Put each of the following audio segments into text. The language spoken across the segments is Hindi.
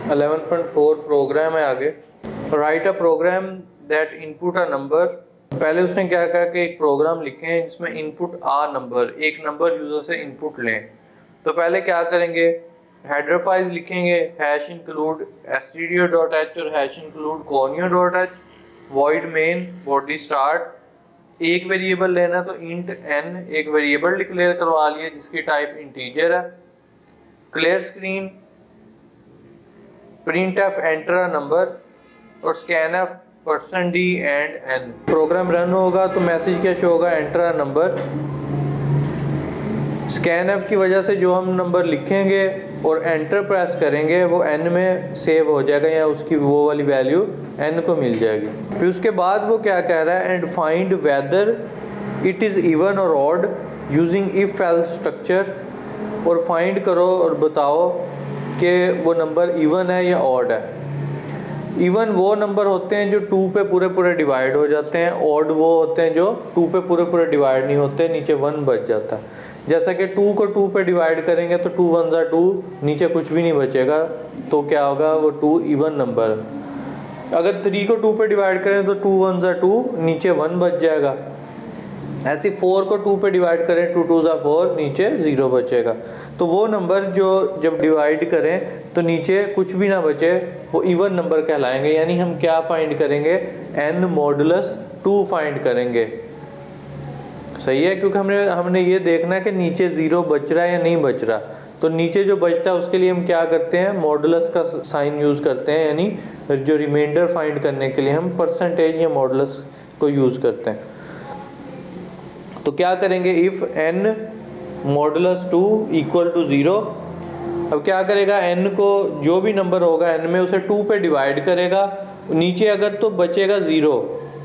11.4 प्रोग्राम है आगे। Write a program that input a number. पहले उसने क्या कहा कि एक प्रोग्राम लिखे हैं जिसमें इनपुट आ नंबर, एक नंबर यूजर से इनपुट लें। तो पहले क्या करेंगे, हेडर फाइल्स लिखेंगे हैश इंक्लूड stdio.h और hash include conio.h, void main body start। एक वेरिएबल लेना तो इंट n, एक वेरिएबल डिक्लेयर करवा लिया जिसकी टाइप इंटीजर है। Clear screen, printf enter a number और scanf %d and n। Program run होगा तो मैसेज क्या शो होगा, enter a number. Scan F की वजह से जो हम नंबर लिखेंगे और एंटर प्रेस करेंगे वो n में सेव हो जाएगा या उसकी वो वाली वैल्यू n को मिल जाएगी। फिर उसके बाद वो क्या कह रहा है, and find whether it is even or odd using if else structure. और फाइंड करो और बताओ कि वो नंबर इवन है या ऑड है। इवन वो नंबर होते हैं जो 2 पे पूरे पूरे डिवाइड हो जाते हैं, ऑड वो होते हैं जो 2 पे पूरे पूरे डिवाइड नहीं होते, नीचे 1 बच जाता है। जैसा कि 2 को 2 पे डिवाइड करेंगे तो 2 1 2, नीचे कुछ भी नहीं बचेगा, तो क्या होगा, वो 2 इवन नंबर। अगर 3 को 2 पे डिवाइड करें तो 2 1 2, नीचे 1 बच जाएगा। ऐसे 4 को 2 पे डिवाइड करें 2 2 4, नीचे 0 बचेगा। तो वो नंबर जो जब डिवाइड करें तो नीचे कुछ भी ना बचे, वो इवन नंबर कहलाएंगे। यानी हम क्या फाइंड करेंगे, n मॉडुलस 2 फाइंड करेंगे। सही है, क्योंकि हमने ये देखना है कि नीचे 0 बच रहा है या नहीं बच रहा। तो नीचे जो बचता है उसके लिए हम क्या करते हैं, मॉडुलस का साइन यूज करते हैं, यानी जो रिमाइंडर फाइंड करने के लिए हम परसेंटेज या मॉडुलस को यूज करते हैं। तो क्या करेंगे, if n modulus 2 equal to 0। अब क्या करेगा, n को जो भी नंबर होगा n में उसे 2 पे डिवाइड करेगा, नीचे अगर तो बचेगा 0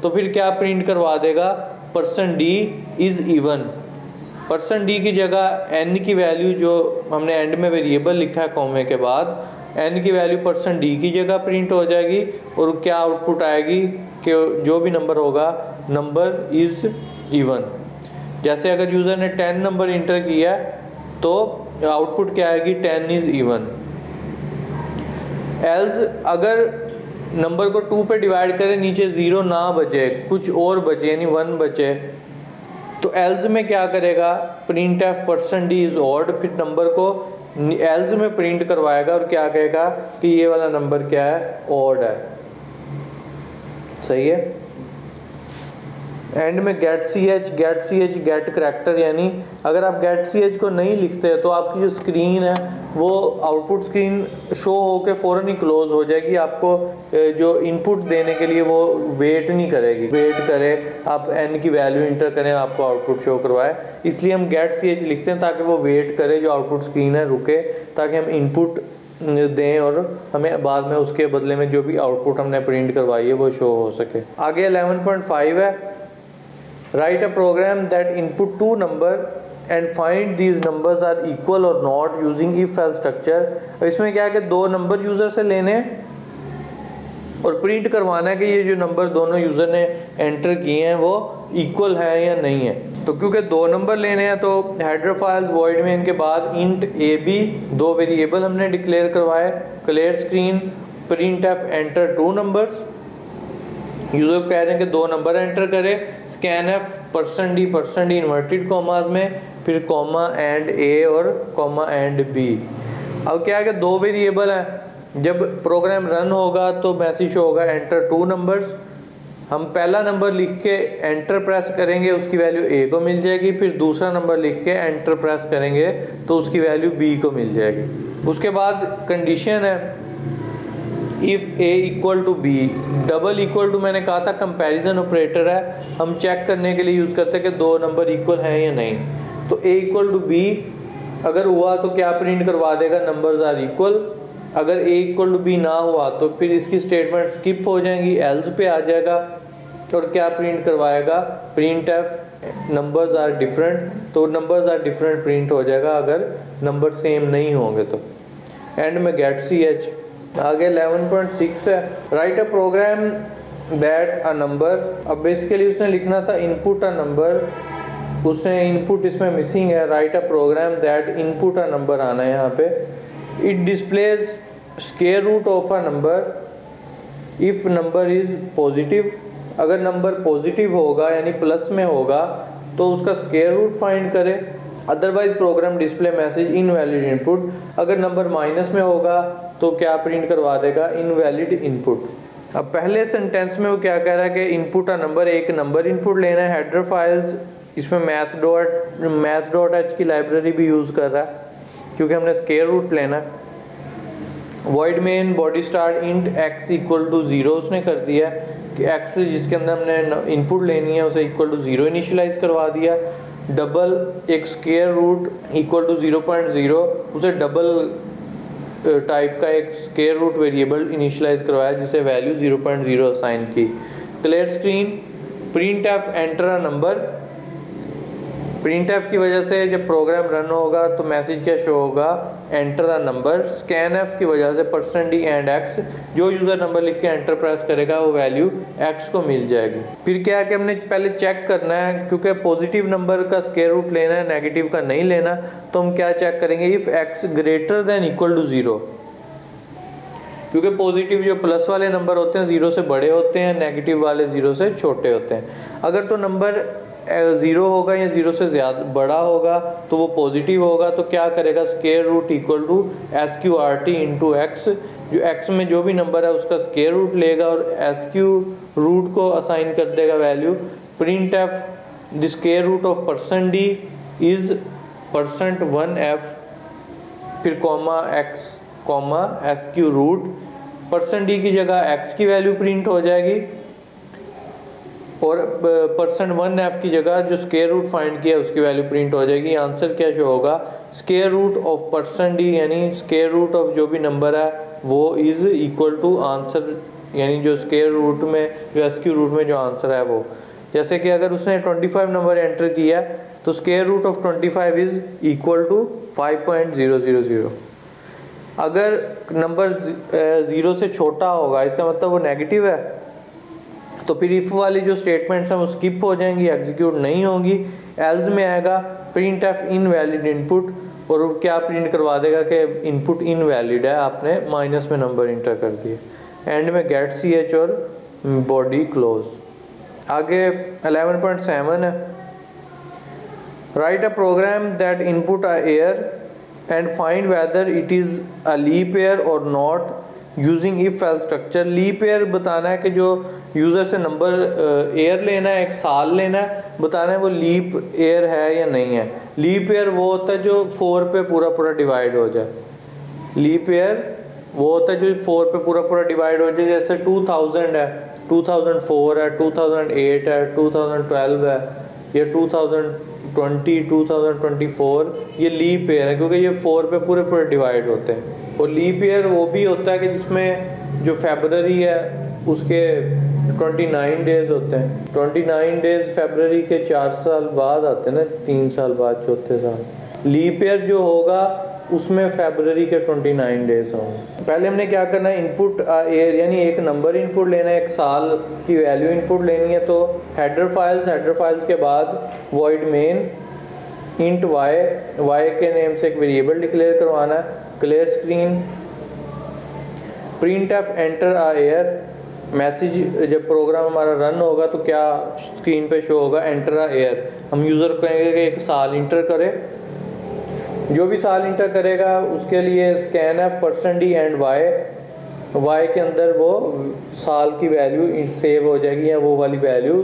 तो फिर क्या प्रिंट करवा देगा, %d इज इवन। %d की जगह n की वैल्यू जो हमने एंड में वेरिएबल लिखा है कॉमे के बाद, n की वैल्यू %d की जगह प्रिंट हो जाएगी और क्या आउटपुट आएगी कि जो भी नंबर होगा नंबर इज इवन। जैसे अगर यूजर ने 10 नंबर इंटर किया तो आउटपुट क्या आएगी, 10 इज इवन। एल्स अगर नंबर को 2 पे डिवाइड करें, नीचे 0 ना बचे, कुछ और बचे यानी 1 बचे, तो एल्स में क्या करेगा, print F %d is odd, फिर नंबर को एल्स में प्रिंट करवाएगा और क्या कहेगा कि ये वाला नंबर क्या है, ऑड है। सही है। एंड में गेट गेट करैक्टर, यानी अगर आप गेट ch को नहीं लिखते तो आपकी जो स्क्रीन है वो आउटपुट स्क्रीन शो होकर फ़ौरन ही क्लोज हो जाएगी। आपको जो इनपुट देने के लिए वो वेट नहीं करेगी, वेट करे आप n की वैल्यू इंटर करें आपको आउटपुट शो करवाए। इसलिए हम गेट ch लिखते हैं ताकि वो वेट करे, जो आउटपुट स्क्रीन है रुके, ताकि हम इनपुट दें और हमें बाद में उसके बदले में जो भी आउटपुट हमने प्रिंट करवाई है वो शो हो सके। आगे 11.5 है, write a program that input 2 number and find these numbers are equal or not using if else structure. इसमें क्या है कि 2 नंबर यूजर से लेने और प्रिंट करवाना है कि ये जो नंबर दोनों यूजर ने एंटर किए हैं वो इक्वल है या नहीं है। तो क्योंकि 2 नंबर लेने हैं तो हेडर फाइल्स वॉइड में इनके बाद इंट ab 2 वेरिएबल हमने डिक्लेयर करवाए। Clear screen, printf enter 2 numbers. User कह रहे हैं कि 2 नंबर एंटर करें, scan F %d inverted commas में, फिर कॉमा एंड a और कॉमा एंड b। अब क्या है कि 2 वेरिएबल हैं, जब प्रोग्राम रन होगा तो मैसेज होगा एंटर 2 नंबर्स। हम पहला नंबर लिख के एंटर प्रेस करेंगे, उसकी वैल्यू a को मिल जाएगी, फिर दूसरा नंबर लिख के एंटर प्रेस करेंगे तो उसकी वैल्यू b को मिल जाएगी। उसके बाद कंडीशन है if a equal to b। Double equal to मैंने कहा था कंपैरिजन ऑपरेटर है, हम चेक करने के लिए यूज करते हैं कि 2 नंबर इक्वल हैं या नहीं। तो a इक्वल टू b अगर हुआ तो क्या प्रिंट करवा देगा, नंबर्स आर इक्वल। अगर a इक्वल टू b ना हुआ तो फिर इसकी स्टेटमेंट स्किप हो जाएंगी, एल्स पे आ जाएगा और क्या प्रिंट करवाएगा, print f numbers are different. तो नंबर्स आर डिफरेंट प्रिंट हो जाएगा अगर नंबर सेम नहीं होंगे तो। एंड में गेट ch। आगे 11.6 है, write a program that a number. अब बेसिकली उसने लिखना था इनपुट अ नंबर, उसने इनपुट इसमें मिसिंग है, write a program that input a number आना है यहाँ पे। It displays square root of a number if number is positive, अगर नंबर पॉजिटिव होगा यानी प्लस में होगा तो उसका स्क्वायर रूट फाइंड करें। Otherwise program display message invalid input, अगर नंबर माइनस में होगा तो क्या प्रिंट करवा देगा, इनवैलिड इनपुट। अब पहले सेंटेंस में वो क्या कह रहा है कि इनपुट अ नंबर, एक नंबर इनपुट लेना है। हेडर फाइल्स इसमें मैथ डॉट एच की लाइब्रेरी भी यूज कर रहा है क्योंकि हमने स्क्वायर रूट लेना है। Void main body star int x equal to 0 उसने कर दिया कि x जिसके अंदर हमने इनपुट लेनी है उसे इक्वल टू 0 इनिशियलाइज करवा दिया। डबल एक स्क्वायर रूट इक्वल टू 0.0 उसे डबल टाइप का एक स्क्वायर रूट वेरिएबल इनिशियलाइज करवाया जिसे वैल्यू 0.0 असाइन की। Clear screen, printf enter a number, print F की वजह से जब प्रोग्राम रन होगा तो मैसेज क्या शो होगा, enter a number. Scan F की वजह से %d एंड x, जो यूजर नंबर लिख के एंटर प्रेस करेगा वो वैल्यू x को मिल जाएगी। फिर क्या है कि हमने पहले चेक करना है क्योंकि पॉजिटिव नंबर का स्क्वायर रूट लेना है, नेगेटिव का नहीं लेना, तो हम क्या चेक करेंगे, if x greater than equal to 0, क्योंकि पॉजिटिव जो प्लस वाले नंबर होते हैं 0 से बड़े होते हैं, नेगेटिव वाले 0 से छोटे होते हैं। अगर तो नंबर 0 होगा या 0 से ज़्यादा बड़ा होगा तो वो पॉजिटिव होगा, तो क्या करेगा, square root equal to SQRT into x, जो x में जो भी नंबर है उसका स्क्वायर रूट लेगा और SQ रूट को असाइन कर देगा value. Print f the square root of %d is %1f, फिर comma x comma SQ root, %d की जगह x की वैल्यू प्रिंट हो जाएगी और %1f की जगह जो स्क्वायर रूट फाइंड किया उसकी वैल्यू प्रिंट हो जाएगी। आंसर क्या शो होगा, स्क्वायर रूट ऑफ %d यानी स्क्वायर रूट ऑफ जो भी नंबर है वो इज इक्वल टू आंसर, यानी जो स्क्वायर रूट में जो SQ रूट में जो आंसर है वो। जैसे कि अगर उसने 25 नंबर एंटर किया तो square root of 25 is equal to 5.000। अगर नंबर 0 से छोटा होगा इसका मतलब वो नेगेटिव है, तो फिर इफ वाली जो स्टेटमेंट्स हैं वो स्किप हो जाएंगी, एग्जीक्यूट नहीं होंगी। एल्स में आएगा प्रिंट एफ इनवैलिड इनपुट, और वो क्या प्रिंट करवा देगा कि इनपुट इनवैलिड है, आपने माइनस में नंबर इंटर कर दिए। एंड में गेट ch और बॉडी क्लोज। आगे 11.7 है, write a program that input a year and find whether it is a leap year or not using if else structure. Leap year बताना है कि जो यूजर से नंबर ईयर लेना है, एक साल लेना है, बताना है वो लीप ईयर है या नहीं है। लीप ईयर वो होता है जो 4 पे पूरा पूरा डिवाइड हो जाए। लीप ईयर वो होता है जो 4 पे पूरा पूरा डिवाइड हो जाए, जैसे 2000 है, 2004 है, 2008 है, 2012 है, या 2020 2024, ये लीप ईयर है क्योंकि ये 4 पे पूरे पूरे डिवाइड होते हैं। और लीप ईयर वो भी होता है कि जिसमें जो फरवरी है उसके 29 डेज होते हैं। 29 डेज फरवरी के 4 साल बाद आते हैं ना, 3 साल बाद, चौथे साल। लीप ईयर जो होगा उसमें फरवरी के 29 डेज होंगे। पहले हमने क्या करना है, इनपुट ईयर यानी एक नंबर इनपुट लेना है, एक साल की वैल्यू इनपुट लेनी है। तो हेडर फाइल्स के बाद वॉइड मेन इंट y के नेम से एक वेरिएबल डिक्लेयर करवाना है। Clear screen, printf enter a year, message जब प्रोग्राम हमारा रन होगा तो क्या स्क्रीन पे शो होगा, एंटर अ ईयर। हम यूज़र को कहेंगे कि एक साल इंटर करे, जो भी साल इंटर करेगा उसके लिए scan F %d and y के अंदर वो साल की वैल्यू सेव हो जाएगी या वो वाली वैल्यू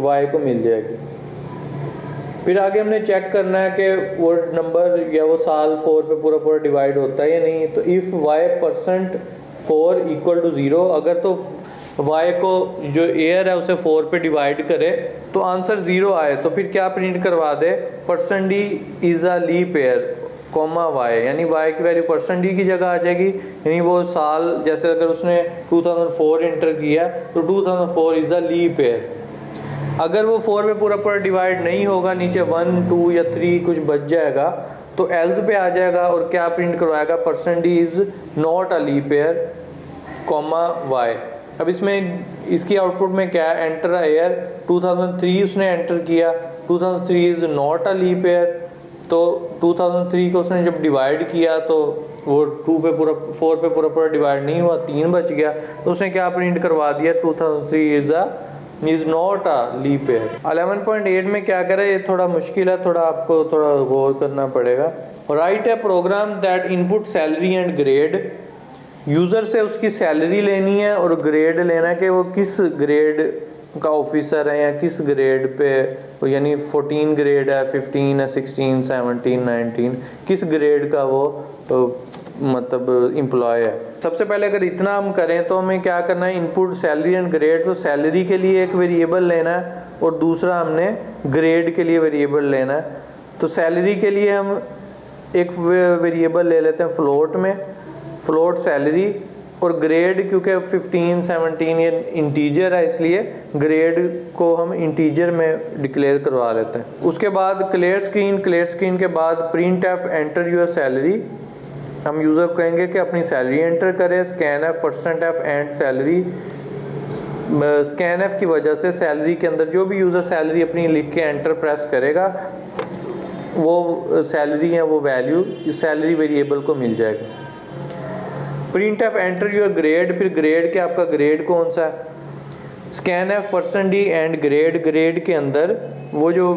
y को मिल जाएगी। फिर आगे हमने चेक करना है कि वो नंबर या वो साल 4 पे पूरा पूरा डिवाइड होता है या नहीं। तो इफ़ y%4 इक्वल टू 0, अगर तो y को जो ईयर है उसे 4 पे डिवाइड करे तो आंसर 0 आए तो फिर क्या प्रिंट करवा दे, %d is a leap year comma y, यानी y की वैल्यू %d की जगह आ जाएगी। यानी वो साल, जैसे अगर उसने 2004 इंटर किया तो 2004 इज अ लीप ईयर। अगर वो 4 पे पूरा पूरा डिवाइड नहीं होगा, नीचे 1 2 या 3 कुछ बच जाएगा तो एल्स पे आ जाएगा और क्या प्रिंट करवाएगा, %d is not a leap year comma y। अब इसमें इसकी आउटपुट में क्या है, एंटर अ ईयर 2003 उसने एंटर किया, 2003 is not a leap year. तो 2003 को उसने जब डिवाइड किया तो वो 2 पे पूरा 4 पे पूरा डिवाइड नहीं हुआ, 3 बच गया, तो उसने क्या प्रिंट करवा दिया, 2003 is not a leap year. 11.8 में क्या करे, ये थोड़ा मुश्किल है, थोड़ा आपको थोड़ा गौर करना पड़ेगा। Write a program that input salary and grade, user से उसकी सैलरी लेनी है और ग्रेड लेना है कि वो किस ग्रेड का ऑफिसर है या किस ग्रेड पे, यानी 14 ग्रेड है, 15 है, 16, 17, 19, किस ग्रेड का वो मतलब एम्प्लॉय है। सबसे पहले अगर इतना हम करें तो हमें क्या करना है, इनपुट सैलरी एंड ग्रेड, तो सैलरी के लिए एक वेरिएबल लेना है और दूसरा हमने ग्रेड के लिए वेरिएबल लेना है। तो सैलरी के लिए हम एक वेरिएबल ले लेते हैं फ्लोट में, फ्लोट सैलरी, और ग्रेड क्योंकि 15, 17 ये इंटीजर है इसलिए ग्रेड को हम इंटीजर में डिक्लेयर करवा लेते हैं। उसके बाद क्लियर स्क्रीन के बाद print F enter your salary, हम यूज़र को कहेंगे कि अपनी सैलरी एंटर करे, scan F percent F and salary, scan F की वजह से सैलरी के अंदर जो भी यूज़र सैलरी अपनी लिख के एंटर प्रेस करेगा वो सैलरी है वो वैल्यू सैलरी वेरिएबल को मिल जाएगा। Print F enter your grade, फिर ग्रेड के आपका ग्रेड कौन सा है, scan F percent D and grade, grade के अंदर वो जो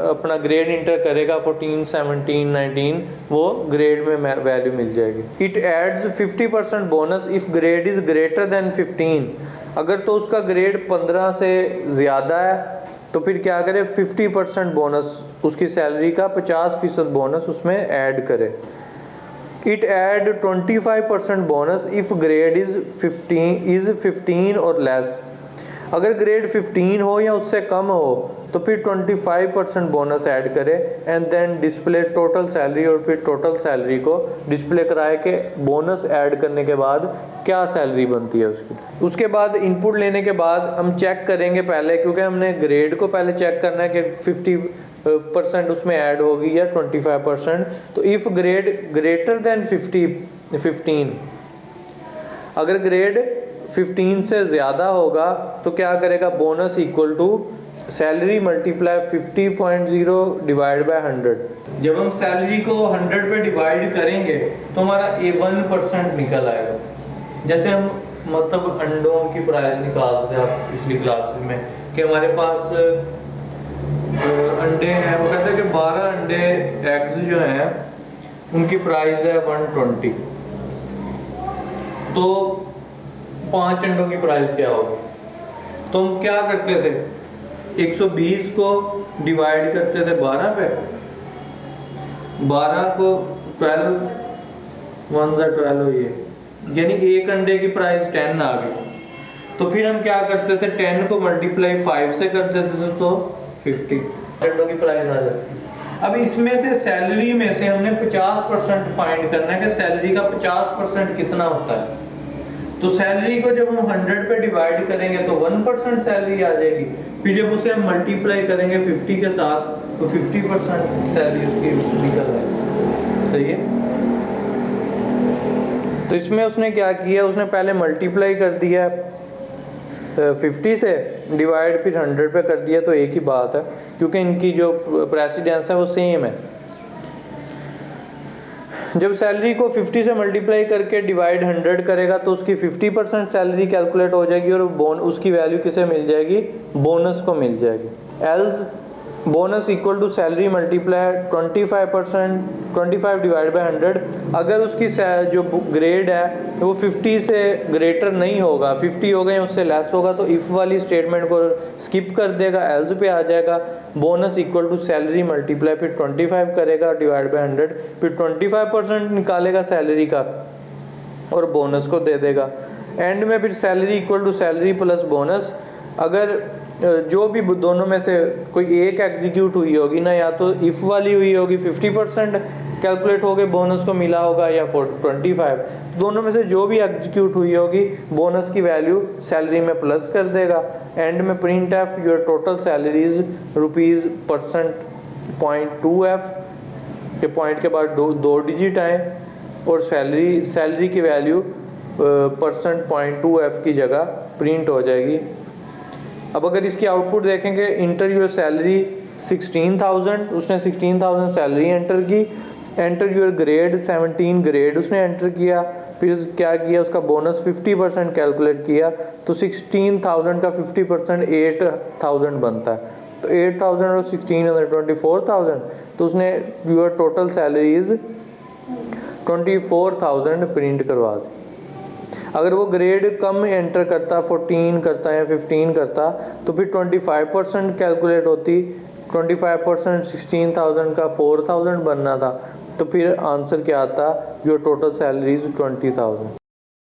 अपना ग्रेड इंटर करेगा 14, 17, 19 वो ग्रेड में वैल्यू मिल जाएगी। It adds 50% bonus if grade is greater than 15, अगर तो उसका ग्रेड 15 से ज़्यादा है तो फिर क्या करे, 50% बोनस, उसकी सैलरी का 50% बोनस उसमें ऐड करे। It add 25% bonus if grade is 15 और लेस, अगर ग्रेड 15 हो या उससे कम हो तो फिर 25% बोनस ऐड करे and then display total salary, और फिर टोटल सैलरी को डिस्प्ले कराए के बोनस ऐड करने के बाद क्या सैलरी बनती है उसकी। उसके बाद इनपुट लेने के बाद हम चेक करेंगे पहले, क्योंकि हमने ग्रेड को पहले चेक करना है कि 50% उसमें ऐड होगी या 25%, तो इफ ग्रेड ग्रेटर देन 15, अगर ग्रेड 15 से ज़्यादा होगा तो क्या करेगा, bonus equal to salary multiply 50.0 divide by 100। जब हम सैलरी को 100 पे डिवाइड करेंगे तो हमारा 1% निकल आएगा। जैसे हम मतलब अंडों की प्राइस निकालते हैं आप पिछली क्लास में कि हमारे पास अंडे हैं, वो कहते हैं कि 12 अंडे एग्स जो हैं उनकी प्राइस है 120, तो 5 अंडों की प्राइस क्या होगी, तो हम क्या करते थे, 120 को डिवाइड करते थे 12 पे, 12 को 12 1 12 हुई है, यानी एक अंडे की प्राइस 10 आ गई। तो फिर हम क्या करते थे, 10 को मल्टीप्लाई 5 से कर देते थे तो 50 अंडों की प्राइस आ जाती है। अब इसमें से सैलरी में से हमने 50% फाइंड करना है कि सैलरी का 50% कितना होता है। तो सैलरी को जब हम 100 पे डिवाइड करेंगे तो 1% सैलरी आ जाएगी, फिर जब उसे हम मल्टीप्लाई करेंगे 50 के साथ तो 50% सैलरी उसकी निकल आएगी। सही है। तो इसमें उसने क्या किया, उसने पहले मल्टीप्लाई कर दिया 50 से, डिवाइड फिर 100 पे कर दिया, तो एक ही बात है क्योंकि इनकी जो प्रेसिडेंस है वो सेम है। जब सैलरी को 50 से मल्टीप्लाई करके डिवाइड 100 करेगा तो उसकी 50% सैलरी कैलकुलेट हो जाएगी और उसकी वैल्यू किसे मिल जाएगी, बोनस को मिल जाएगी। Else bonus equal to salary multiply 25 divide by 100, अगर उसकी जो ग्रेड है वो 50 से ग्रेटर नहीं होगा, 50 हो गए उससे लेस होगा, तो इफ वाली स्टेटमेंट को स्किप कर देगा, एल्स पे आ जाएगा, bonus equal to salary multiply फिर 25 करेगा डिवाइड बाय 100, फिर 25% निकालेगा सैलरी का और बोनस को दे देगा। एंड में फिर salary equal to salary plus bonus, अगर जो भी दोनों में से कोई एक एग्जीक्यूट हुई होगी ना, या तो इफ वाली हुई होगी 50% कैलकुलेट हो गए बोनस को मिला होगा, या 25, दोनों में से जो भी एग्जीक्यूट हुई होगी बोनस की वैल्यू सैलरी में प्लस कर देगा। एंड में print F your total salaries ₹.2f के पॉइंट के बाद दो डिजिट आए और सैलरी की वैल्यू %.2f की जगह प्रिंट हो जाएगी। अब अगर इसकी आउटपुट देखेंगे, इंटर योर सैलरी 16,000, उसने 16,000 सैलरी एंटर की, एंटर योर ग्रेड 17 ग्रेड उसने एंटर किया, फिर क्या किया उसका बोनस 50% कैलकुलेट किया, तो 16,000 का 50% 8,000 बनता है, तो 8,000 और 16,000 24,000, तो उसने your total salary is 24,000 print करवा दी। अगर वो ग्रेड कम एंटर करता, 14 करता या 15 करता, तो फिर 25% कैलकुलेट होती, 25% 16,000 का 4,000 बनना था, तो फिर आंसर क्या आता, योर टोटल सैलरी इज 20,000।